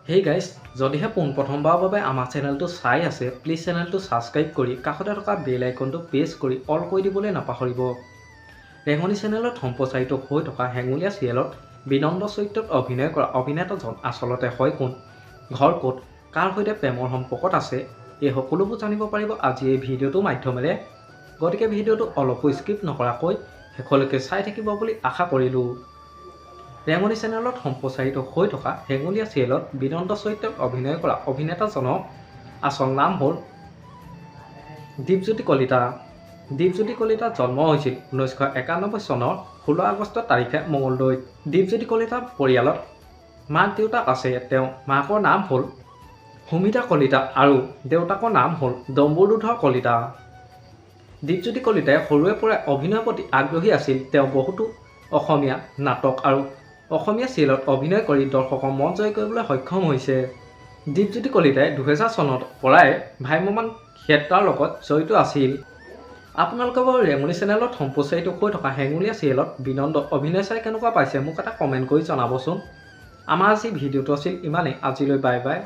Hey guys, যদিহে পোনপ্ৰথমবাৰৰ বাবে আমাৰ চেনেলটো চাই আছে, প্লিজ চেনেলটো ছাবস্ক্ৰাইব কৰি কাষতে থকা বেল আইকনটো প্ৰেছ কৰি অল কৰি দিবলৈ নাপাহৰিব। ৰেঙনি চেনেলত সম্প্ৰচাৰিত হৈ থকা হেঙুলীয়া চিৰিয়েলত বিনন্দ চৰিত্ৰত অভিনয় কৰা অভিনেতাজন আচলতে হয় কোন, ঘৰ ক'ত, কাৰ সৈতে প্ৰেমৰ সম্পৰ্কত আছে, এই সকলোবোৰ জানিব পাৰিব আজি এই ভিডিঅ'টোৰ মাধ্যমেৰে। গতিকে ভিডিঅ'টো অলপো স্কিপ নকৰাকৈ শেষলৈকে চাই থাকিব বুলি আশা কৰিলোঁ। ৰেঙনি চেনেলত সম্প্ৰচাৰিত হৈ থকা হেঙুলীয়া চিৰিয়েলত বিনন্দ চৰিত্ৰত অভিনয় কৰা অভিনেতাজনৰ আচল নাম হ'ল দীপজ্যোতি কলিতা। দীপজ্যোতি কলিতাৰ জন্ম হৈছিল 1991 চনৰ 16 আগষ্ট তাৰিখে মঙলদৈত। দীপজ্যোতি কলিতাৰ পৰিয়ালত মাক দেউতাক আছে। তেওঁ মাকৰ নাম হ'ল সুমিতা কলিতা আৰু দেউতাকৰ নাম হ'ল ডম্বৰুধৰ কলিতা। দীপজ্যোতি কলিতাই সৰুৰে পৰাই অভিনয়ৰ প্ৰতি আগ্ৰহী আছিল। তেওঁ বহুতো অসমীয়া নাটক আৰু অসমীয়া চিৰিয়েলত অভিনয় কৰি দৰ্শকৰ মন জয় কৰিবলৈ সক্ষম হৈছে। দীপজ্যোতি কলিতাই 2000 চনৰ পৰাই ভ্ৰাম্যমাণ ক্ষেত্ৰৰ লগত জড়িত আছিল। আপোনালোকে বাৰু ৰেঙনি চেনেলত সম্প্ৰচাৰিত হৈ থকা হেঙুলীয়া চিৰিয়েলত বিনন্দ অভিনয় চাই কেনেকুৱা পাইছে মোক এটা কমেণ্ট কৰি জনাবচোন। আমাৰ আজি ভিডিঅ'টো আছিল ইমানেই। আজিলৈ বাই বাই।